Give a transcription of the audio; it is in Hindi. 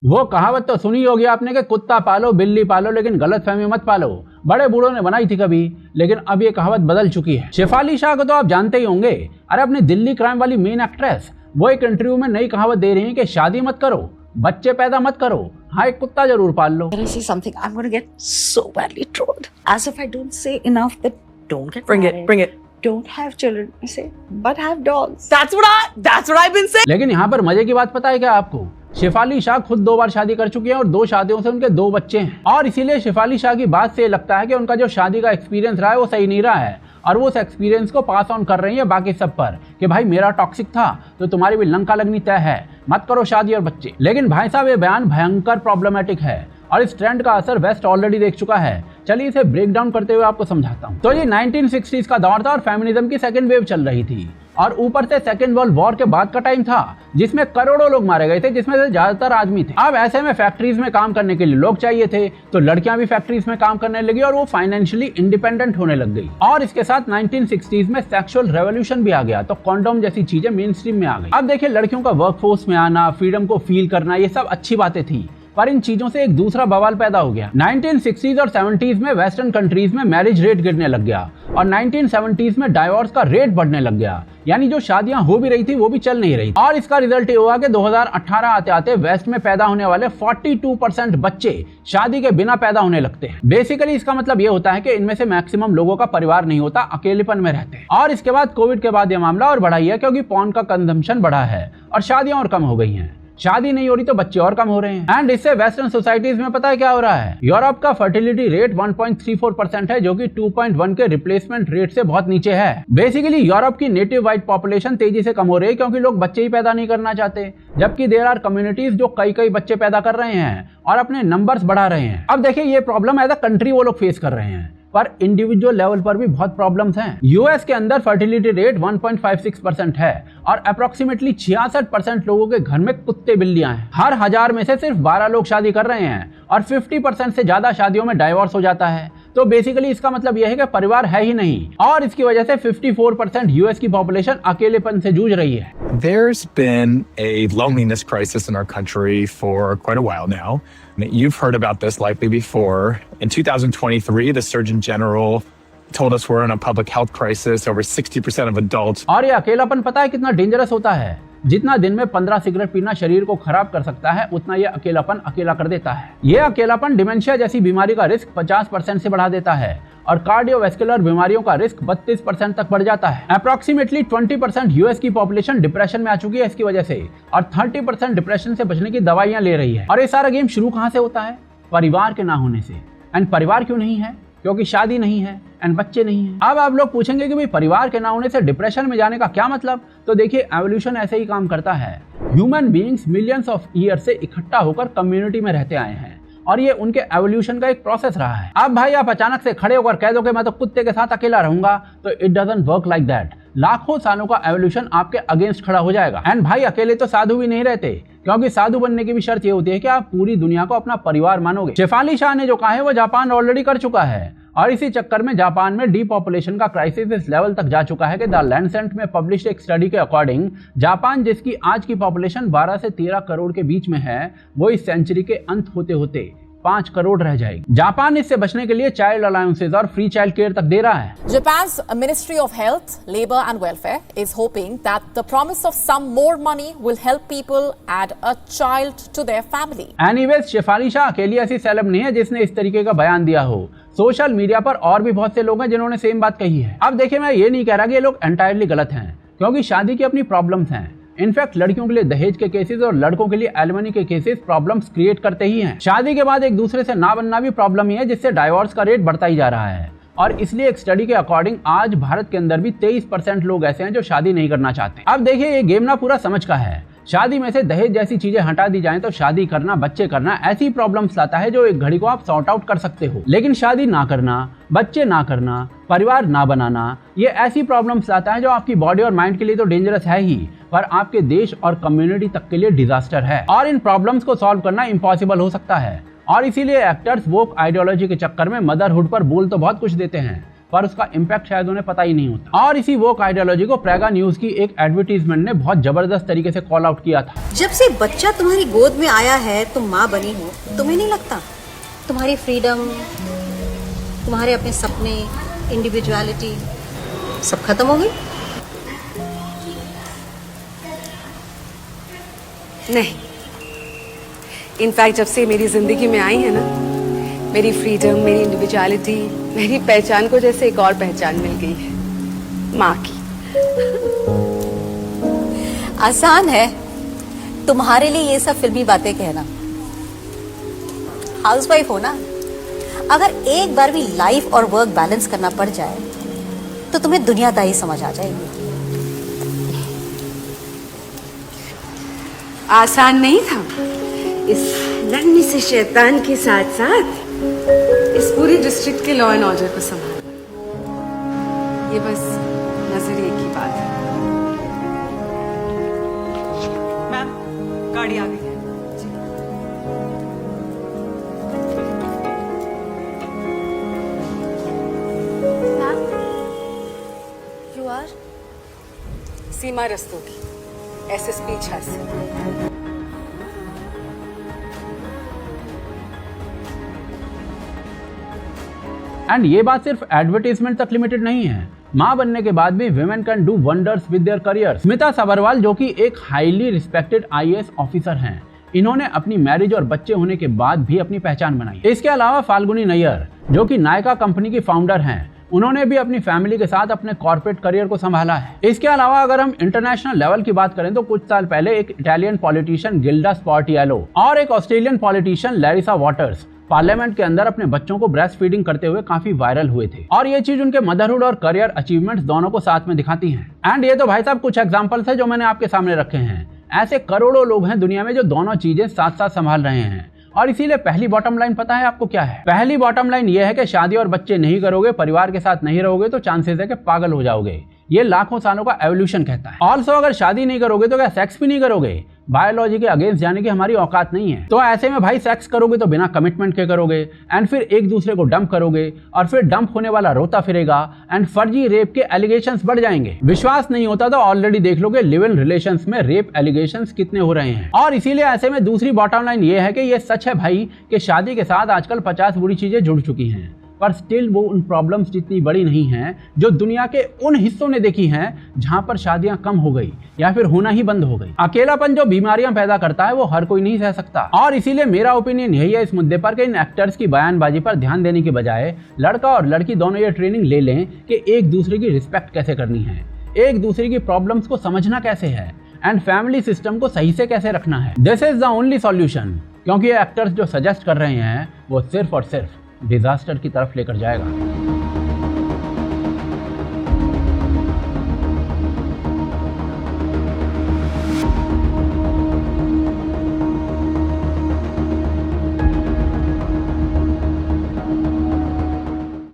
वो कहावत तो सुनी होगी आपने कि कुत्ता पालो बिल्ली पालो लेकिन गलतफहमी मत पालो। बड़े बूढ़ों ने बनाई थी कभी, लेकिन अब ये कहावत बदल चुकी है। शेफाली शाह को तो आप जानते ही होंगे। अरे अपनी दिल्ली क्राइम वाली मेन एक्ट्रेस वो एक इंटरव्यू में नई कहावत दे रही है कि शादी मत करो, बच्चे पैदा मत करो, हाँ एक कुत्ता जरूर पाल लो। Can I say something? I'm going to get so badly trolled. As if I don't say enough that don't get married. Bring it. Don't have children. I say, but have dogs. That's what I've been saying. लेकिन यहाँ पर मजे की बात पता है क्या आपको? शेफाली शाह खुद 2 बार शादी कर चुकी हैं और 2 शादियों से उनके 2 बच्चे हैं। और इसीलिए शेफाली शाह की बात से लगता है कि उनका जो शादी का एक्सपीरियंस रहा है वो सही नहीं रहा है, और वो उस एक्सपीरियंस को पास ऑन कर रही है बाकी सब पर कि भाई मेरा टॉक्सिक था तो तुम्हारी भी लंका लगनी तय है, मत करो शादी और बच्चे। लेकिन भाई साहब ये बयान भयंकर प्रॉब्लमेटिक है और इस ट्रेंड का असर वेस्ट ऑलरेडी देख चुका है। चलिए इसे ब्रेक डाउन करते हुए आपको समझाता हूँ। तो ये 1960s का दौर था और फेमिनिज्म की सेकंड वेव चल रही थी, और ऊपर से सेकंड वर्ल्ड वॉर के बाद का टाइम था जिसमें करोड़ों लोग मारे गए थे, जिसमें से ज्यादातर आदमी थे। अब ऐसे में फैक्ट्रीज में काम करने के लिए लोग चाहिए थे, तो लड़कियां भी फैक्ट्रीज में काम करने लगी और वो फाइनेंशियली इंडिपेंडेंट होने लग गई। और इसके साथ 1960s में सेक्सुअल रेवोल्यूशन भी आ गया, तो कॉन्डोम जैसी चीजें मेन स्ट्रीम में आ गई। अब देखिए लड़कियों का वर्कफोर्स में आना, फ्रीडम को फील करना, ये सब अच्छी बातें थी, पर इन चीजों से एक दूसरा बवाल पैदा हो गया। 1960s और 70s में वेस्टर्न कंट्रीज में मैरिज रेट गिरने लग गया और 1970s में डाइवोर्स का रेट बढ़ने लग गया, यानी जो शादियां हो भी रही थी वो भी चल नहीं रही। और इसका रिजल्ट ये हुआ कि 2018 आते आते वेस्ट में पैदा होने वाले 42% बच्चे शादी के बिना पैदा होने लगते हैं। बेसिकली इसका मतलब ये होता है कि इनमें से मैक्सिमम लोगों का परिवार नहीं होता, अकेलेपन में रहते हैं। और इसके बाद कोविड के बाद ये मामला और बढ़ा ही है, क्योंकि पॉर्न का कंजम्पशन बढ़ा है और शादियां और कम हो गई हैं। शादी नहीं हो रही तो बच्चे और कम हो रहे हैं। एंड इससे वेस्टर्न सोसाइटीज में पता है क्या हो रहा है? यूरोप का फर्टिलिटी रेट 1.34% है, जो कि 2.1 के रिप्लेसमेंट रेट से बहुत नीचे है। बेसिकली यूरोप की नेटिव व्हाइट पॉपुलेशन तेजी से कम हो रही है, क्योंकि लोग बच्चे ही पैदा नहीं करना चाहते, जबकि देयर आर कम्युनिटीज जो कई बच्चे पैदा कर रहे हैं और अपने नंबर्स बढ़ा रहे हैं। अब देखिए ये प्रॉब्लम एज अ कंट्री वो लोग फेस कर रहे हैं, पर इंडिविजुअल लेवल पर भी बहुत प्रॉब्लम्स हैं। यूएस के अंदर फर्टिलिटी रेट 1.56% है और अप्रोक्सीमेटली 66% लोगों के घर में कुत्ते बिल्लियां हैं। हर 1000 में से सिर्फ 12 लोग शादी कर रहे हैं और 50% से ज्यादा शादियों में डाइवोर्स हो जाता है। तो बेसिकली इसका मतलब यह है कि परिवार है ही नहीं, और इसकी वजह से 54% यूएस की पॉपुलेशन अकेलेपन से जूझ रही है। There's been a loneliness crisis in our country for quite a while now. You've heard about this likely before. In 2023, the Surgeon General told us we're in a public health crisis. Over 60% of adults. और ये अकेलापन पता है कितना डेंजरस होता है? जितना दिन में 15 सिगरेट पीना शरीर को खराब कर सकता है, उतना ये अकेलापन अकेला कर देता है। ये अकेलापन डिमेंशिया जैसी बीमारी का रिस्क 50% से बढ़ा देता है और कार्डियोवैस्कुलर बीमारियों का रिस्क 32% तक बढ़ जाता है। अप्रोक्सीमेटली 20% यूएस की पॉपुलेशन डिप्रेशन में आ चुकी है इसकी वजह से, और 30% डिप्रेशन से बचने की दवाइयां ले रही है। और ये सारा गेम शुरू कहां से होता है? परिवार के ना होने से। एंड परिवार क्यों नहीं है? क्योंकि शादी नहीं है एंड बच्चे नहीं हैं। अब आप लोग पूछेंगे कि भाई परिवार के ना होने से डिप्रेशन में जाने का क्या मतलब? तो देखिए एवोल्यूशन ऐसे ही काम करता है। Human beings millions of year से इकट्ठा होकर कम्युनिटी में रहते आए हैं और ये उनके एवोल्यूशन का एक प्रोसेस रहा है। अब भाई आप अचानक से खड़े होकर कह दो कि मैं तो कुत्ते के साथ अकेला रहूंगा, तो it doesn't work like that. लाखों सालों का एवोल्यूशन आपके अगेंस्ट खड़ा हो जाएगा। एंड भाई अकेले तो साधु भी नहीं रहते, क्योंकि साधु बनने की भी शर्त ये होती है कि आप पूरी दुनिया को अपना परिवार मानोगे। शेफाली शाह ने जो कहा है वो जापान ऑलरेडी कर चुका है, और इसी चक्कर में जापान में डीपॉपुलेशन का क्राइसिस इस लेवल तक जा चुका है कि द लैंसेट में पब्लिश्ड एक स्टडी के अकॉर्डिंग जापान, जिसकी आज की पॉपुलेशन 12 से 13 करोड़ के बीच में है, वो इस सेंचुरी के अंत होते होते 5 करोड़ रह जाएगी। जापान इससे बचने के लिए चाइल्ड अलाउंसेस और फ्री चाइल्ड केयर तक दे रहा है। Japan's Ministry of Health, Labor and Welfare is hoping that the promise of some more money will help people add a child to their family. Anyways Shefali Shah अकेली ऐसी सेलेब नहीं है जिसने इस तरीके का बयान दिया हो। सोशल मीडिया पर और भी बहुत से लोग हैं जिन्होंने सेम बात कही है। अब देखिए मैं ये नहीं कह रहा कि ये लोग एंटायरली गलत हैं, क्योंकि शादी की अपनी प्रॉब्लम्स हैं। इनफैक्ट लड़कियों के लिए दहेज के केसेस और लड़कों के लिए एलिमनी के केसेस प्रॉब्लम्स क्रिएट करते ही हैं। शादी के बाद एक दूसरे से ना बनना भी प्रॉब्लम ही है, जिससे डाइवोर्स का रेट बढ़ता ही जा रहा है। और इसलिए एक स्टडी के अकॉर्डिंग आज भारत के अंदर भी 23% लोग ऐसे हैं जो शादी नहीं करना चाहते। अब देखिए ये गेम ना पूरा समझ का है। शादी में से दहेज जैसी चीजें हटा दी जाएं तो शादी करना, बच्चे करना ऐसी प्रॉब्लम्स लाता है जो एक घड़ी को आप सॉर्ट आउट कर सकते हो। लेकिन शादी ना करना, बच्चे ना करना, परिवार ना बनाना, ये ऐसी प्रॉब्लम्स लाता है जो आपकी बॉडी और माइंड के लिए तो डेंजरस है ही, पर आपके देश और कम्युनिटी तक के लिए डिजास्टर है। और इन प्रॉब्लम्स को सॉल्व करना इम्पॉसिबल हो सकता है, और इसीलिए एक्टर्स वोक आइडियोलॉजी के चक्कर में मदरहुड पर बोल तो बहुत कुछ देते हैं, पर उसका इम्पैक्ट शायद उन्हें पता ही नहीं होता। और इसी वोक आइडियोलॉजी को प्रेगा न्यूज की एक एडवर्टीजमेंट ने बहुत जबरदस्त तरीके से कॉल आउट किया था। जब से बच्चा तुम्हारी गोद में आया है, तुम माँ बनी हो, तुम्हें नहीं लगता तुम्हारी फ्रीडम, तुम्हारे अपने सपने, इंडिविजुअलिटी सब खत्म हो गई? नहीं, इनफैक्ट जब से मेरी जिंदगी में आई है ना, मेरी फ्रीडम, मेरी इंडिविजुअलिटी, मेरी पहचान को जैसे एक और पहचान मिल गई है, माँ की। आसान है तुम्हारे लिए ये सब फिल्मी बातें कहना। हाउसवाइफ हो ना, अगर एक बार भी लाइफ और वर्क बैलेंस करना पड़ जाए तो तुम्हें दुनियादारी समझ आ जाएगी। आसान नहीं था इस नन्ही से शैतान के साथ साथ इस पूरे डिस्ट्रिक्ट के लॉ एंड ऑर्डर को संभालना। ये बस नजरिए की बात है। मैम, गाड़ी आ गई है। You are Seema Rastogi, SSP 86। And ये बात सिर्फ एडवर्टीजमेंट तक लिमिटेड नहीं है। माँ बनने के बाद भी women can do wonders with their career. Smita Sabharwal जो कि एक हाईली रिस्पेक्टेड IAS ऑफिसर हैं, इन्होंने अपनी मैरिज और बच्चे होने के बाद भी अपनी पहचान बनाई। इसके अलावा फाल्गुनी नैयर जो कि नायका कंपनी की फाउंडर हैं, उन्होंने भी अपनी फैमिली के साथ अपने कॉर्पोरेट करियर को संभाला है। इसके अलावा अगर हम इंटरनेशनल लेवल की बात करें तो कुछ साल पहले एक इटालियन पॉलिटिशियन गिल्डा स्पॉर्टियलो और एक Australian politician Larissa waters parliament के अंदर अपने बच्चों को ब्रेस्ट फीडिंग करते हुए काफी वायरल हुए थे। और ये चीज उनके मदरहुड और करियर अचीवमेंट्स दोनों को साथ में दिखाती हैं। एंड ये तो भाई साहब कुछ एग्जांपल्स है जो मैंने आपके सामने रखे हैं। ऐसे करोड़ों लोग हैं दुनिया में जो दोनों चीजें साथ साथ संभाल रहे हैं। और इसीलिए पहली बॉटम लाइन पता है आपको क्या है? पहली बॉटम लाइन ये है कि शादी और बच्चे नहीं करोगे, परिवार के साथ नहीं रहोगे तो चांसेस है कि पागल हो जाओगे। ये लाखों सालों का एवोल्यूशन कहता है। ऑल्सो अगर शादी नहीं करोगे तो क्या सेक्स भी नहीं करोगे? बायोलॉजी के अगेंस्ट जाने की हमारी औकात नहीं है। तो ऐसे में भाई सेक्स करोगे तो बिना कमिटमेंट के करोगे एंड फिर एक दूसरे को डंप करोगे और फिर डंप होने वाला रोता फिरेगा एंड फर्जी रेप के एलिगेशंस बढ़ जाएंगे। विश्वास नहीं होता तो ऑलरेडी देख लो कि लिव इन रिलेशंस में रेप एलिगेशंस कितने हो रहे हैं। और इसीलिए ऐसे में दूसरी बॉटम लाइन ये है कि ये सच है भाई कि शादी के साथ आजकल 50 बुरी चीजें जुड़ चुकी हैं, पर स्टिल वो उन प्रॉब्लम्स जितनी बड़ी नहीं हैं जो दुनिया के उन हिस्सों ने देखी हैं जहां पर शादियां कम हो गई या फिर होना ही बंद हो गई। अकेलापन जो बीमारियां पैदा करता है वो हर कोई नहीं सह सकता। और इसीलिए मेरा ओपिनियन यही है इस मुद्दे पर कि इन एक्टर्स की बयानबाजी पर ध्यान देने की बजाय लड़का और लड़की दोनों ये ट्रेनिंग ले लें कि एक दूसरे की रिस्पेक्ट कैसे करनी है, एक दूसरे की प्रॉब्लम्स को समझना कैसे है एंड फैमिली सिस्टम को सही से कैसे रखना है। This is the only solution, क्योंकि ये एक्टर्स जो सजेस्ट कर रहे हैं वो सिर्फ और सिर्फ डिजास्टर की तरफ लेकर जाएगा।